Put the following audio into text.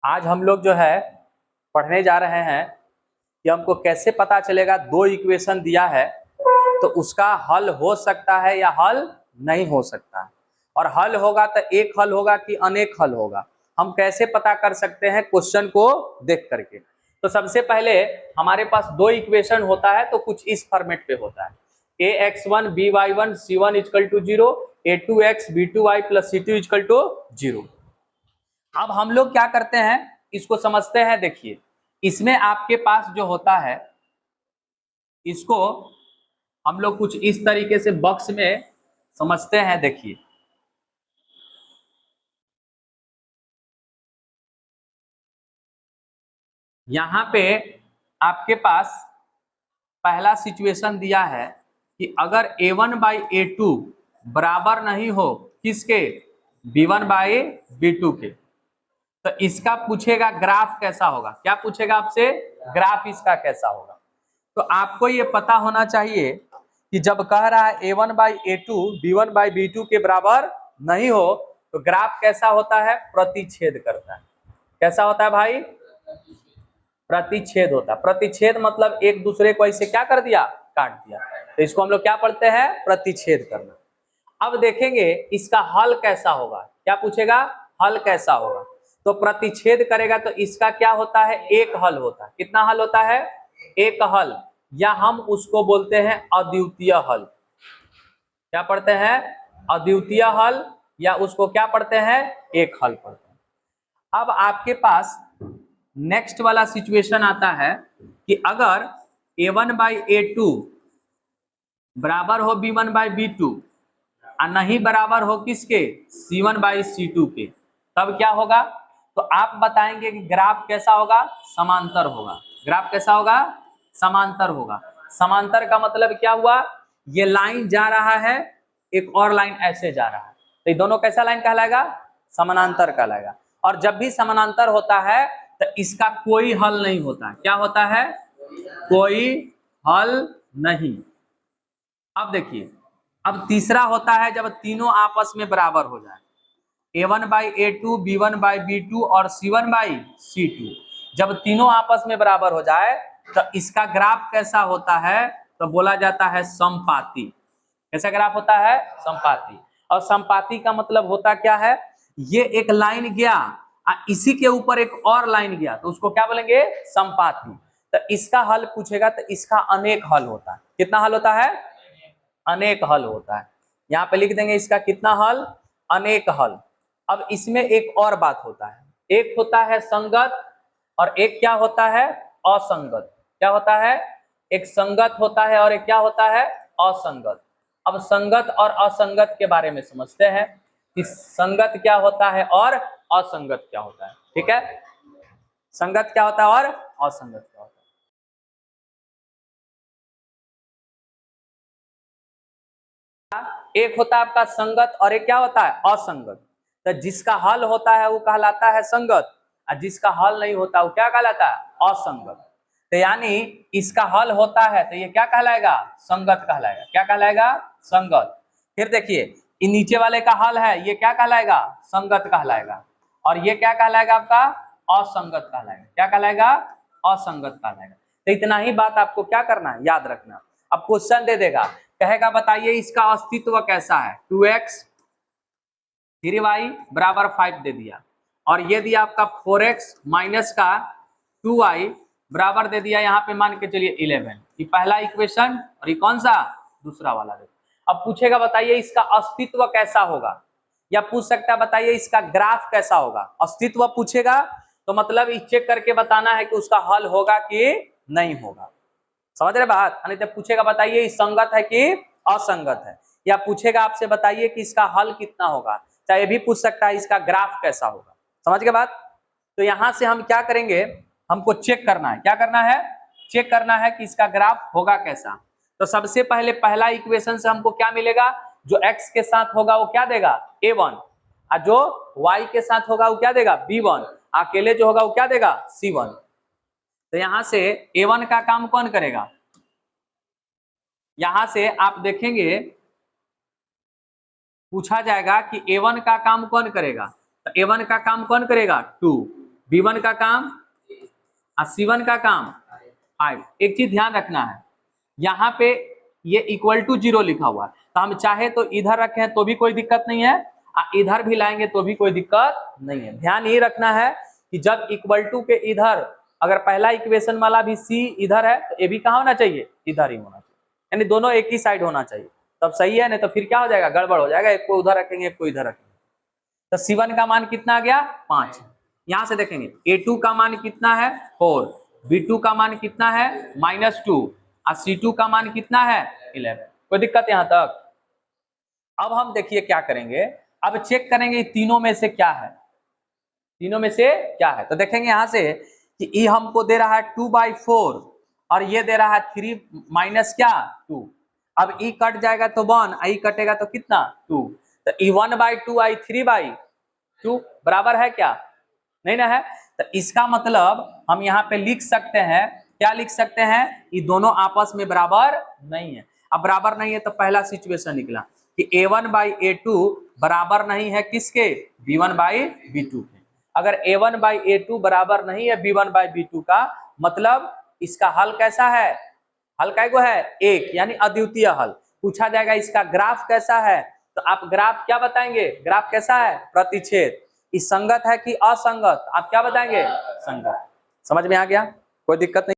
आज हम लोग जो है पढ़ने जा रहे हैं कि हमको कैसे पता चलेगा दो इक्वेशन दिया है तो उसका हल हो सकता है या हल नहीं हो सकता है, और हल होगा तो एक हल होगा कि अनेक हल होगा। हम कैसे पता कर सकते हैं क्वेश्चन को देख करके। तो सबसे पहले हमारे पास दो इक्वेशन होता है तो कुछ इस फॉर्मेट पे होता है ax1 by1 c1 equal to 0, a2x b2y plus c2 equal to 0। अब हम लोग क्या करते हैं, इसको समझते हैं। देखिए इसमें आपके पास जो होता है इसको हम लोग कुछ इस तरीके से बॉक्स में समझते हैं। देखिए यहाँ पे आपके पास पहला सिचुएशन दिया है कि अगर a1 बाई a2 बराबर नहीं हो किसके, b1 बाई b2 के, तो इसका पूछेगा ग्राफ कैसा होगा। क्या पूछेगा आपसे? ग्राफ इसका कैसा होगा। तो आपको ये पता होना चाहिए कि जब कह रहा है a1 by a2 b1 by b2 के बराबर नहीं हो तो ग्राफ कैसा होता है? प्रतिच्छेद करता है। कैसा होता है भाई? प्रतिच्छेद होता है। प्रतिच्छेद मतलब एक दूसरे को ऐसे क्या कर दिया? काट दिया। तो इसको हम लोग क्या पढ़ते हैं? प्रतिच्छेद करना। अब देखेंगे इसका हल कैसा होगा। क्या पूछेगा? हल कैसा होगा। तो प्रतिच्छेद करेगा तो इसका क्या होता है? एक हल होता है। कितना हल होता है? एक हल, या हम उसको बोलते हैं अद्वितीय हल। क्या पढ़ते हैं? अद्वितीय हल, या उसको क्या पढ़ते हैं? एक हल पढ़ते हैं। अब आपके पास नेक्स्ट वाला सिचुएशन आता है कि अगर a1 बाई a2 बराबर हो b1 बाई b2 और नहीं बराबर हो किसके? c1 बाई c2 के, तब क्या होगा? तो आप बताएंगे कि ग्राफ कैसा होगा? समांतर होगा। ग्राफ कैसा होगा? समांतर होगा। समांतर का मतलब क्या हुआ? ये लाइन जा रहा है, एक और लाइन ऐसे जा रहा है, तो ये दोनों कैसा लाइन कहलाएगा? समानांतर कहलाएगा। और जब भी समानांतर होता है तो इसका कोई हल नहीं होता। क्या होता है? कोई हल नहीं। अब देखिए, अब तीसरा होता है जब तीनों आपस में बराबर हो जाए, a1 by a2 b1 by b2 और c1 बाई c2, जब तीनों आपस में बराबर हो जाए तो इसका ग्राफ कैसा होता है? तो बोला जाता है समपाती। कैसा ग्राफ होता है? समपाती। और समपाती का मतलब होता क्या है? ये एक लाइन गया इसी के ऊपर एक और लाइन गया तो उसको क्या बोलेंगे? समपाती। तो इसका हल पूछेगा तो इसका अनेक हल होता है। कितना हल होता है? अनेक हल होता है। यहाँ पे लिख देंगे इसका कितना हल? अनेक हल। अब इसमें एक और बात होता है, एक होता है संगत और एक क्या होता है? असंगत। क्या होता है? एक संगत होता है और एक क्या होता है? असंगत। अब संगत और असंगत के बारे में समझते हैं कि संगत क्या होता है और असंगत क्या होता है। ठीक है, संगत क्या होता है और असंगत क्या होता है। एक होता है आपका संगत और एक क्या होता है? असंगत। तो जिसका हल होता है वो कहलाता है संगत, और जिसका हल नहीं होता वो क्या कहलाता है? असंगत। तो यानी इसका हल होता है तो ये क्या कहलाएगा? संगत कहलाएगा। क्या कहलाएगा? संगत। फिर देखिए ये नीचे वाले का हल है, ये क्या कहलाएगा? संगत कहलाएगा। और ये क्या कहलाएगा आपका? असंगत कहलाएगा। क्या कहलाएगा? असंगत कहलाएगा। तो इतना ही बात आपको क्या करना है? याद रखना। अब क्वेश्चन दे देगा, कहेगा बताइए इसका अस्तित्व कैसा है? 2x 3y बराबर 5 दे दिया, और ये दिया आपका 4x माइनस का 2y बराबर दे दिया यहाँ पे मान के चलिए 11। ये पहला इक्वेशन, और ये कौन सा? दूसरा वाला। अब पूछेगा बताइए इसका अस्तित्व कैसा होगा, या पूछ सकता है बताइए इसका ग्राफ कैसा होगा। अस्तित्व पूछेगा तो मतलब चेक करके बताना है कि उसका हल होगा कि नहीं होगा। समझ रहे बात? नहीं तो पूछेगा बताइए संगत है कि असंगत है, या पूछेगा आपसे बताइए कि इसका हल कितना होगा, चाहे भी पूछ सकता है इसका ग्राफ कैसा होगा। समझ गए बात? तो यहां से हम क्या करेंगे, हमको चेक करना है। क्या करना है? चेक करना है कि इसका ग्राफ होगा कैसा। तो सबसे पहले पहला इक्वेशन से हमको क्या मिलेगा? जो x के साथ होगा वो क्या देगा? a1, और जो y के साथ होगा वो क्या देगा? b1, अकेले जो होगा वो क्या देगा? c1। तो यहां से a1 का काम कौन करेगा? यहां से आप देखेंगे पूछा जाएगा कि a1 का काम कौन करेगा, तो a1 का काम कौन करेगा? 2। B1 का काम और C1 का काम 5। एक चीज ध्यान रखना है, यहाँ पे ये इक्वल टू 0 लिखा हुआ है, तो हम चाहे तो इधर रखें तो भी कोई दिक्कत नहीं है, इधर भी लाएंगे तो भी कोई दिक्कत नहीं है। ध्यान ये रखना है कि जब इक्वल टू के इधर अगर पहला इक्वेशन वाला भी C इधर है तो ये भी कहाँ होना चाहिए, इधर ही होना चाहिए, यानी दोनों एक ही साइड होना चाहिए, तब सही है, नहीं तो फिर क्या हो जाएगा, गड़बड़ हो जाएगा, एक को उधर रखेंगे एक को इधर रखेंगे। तो C1 का मान कितना आ गया 5। यहां से देखेंगे A2 का मान कितना है 4, B2 का मान कितना है -2 और C2 का मान कितना है 11। कोई दिक्कत यहां तक? अब हम देखिए क्या करेंगे, अब चेक करेंगे तीनों में से क्या है, तीनों में से क्या है। तो देखेंगे यहां से कि E हमको दे रहा है 2/4 और ये दे रहा है 3 माइनस क्या 2। अब E कट जाएगा तो 1, I कटेगा तो कितना 2, तो E 1/2 I 3/2 बराबर है क्या, नहीं ना है। तो इसका मतलब हम यहाँ पे लिख सकते हैं, क्या लिख सकते हैं, ये दोनों आपस में बराबर नहीं है। अब बराबर नहीं है तो पहला सिचुएशन निकला कि A1/A2 बराबर नहीं है किसके, B1/B2 के। अगर A1/A2 बराबर नहीं है B1/B2 का, मतलब इसका हल कैसा है, हल कैगो है एक, यानी अद्वितीय हल। पूछा जाएगा इसका ग्राफ कैसा है, तो आप ग्राफ क्या बताएंगे, ग्राफ कैसा है, प्रतिच्छेद। इस संगत है कि असंगत, आप क्या बताएंगे, संगत। समझ में आ गया, कोई दिक्कत नहीं।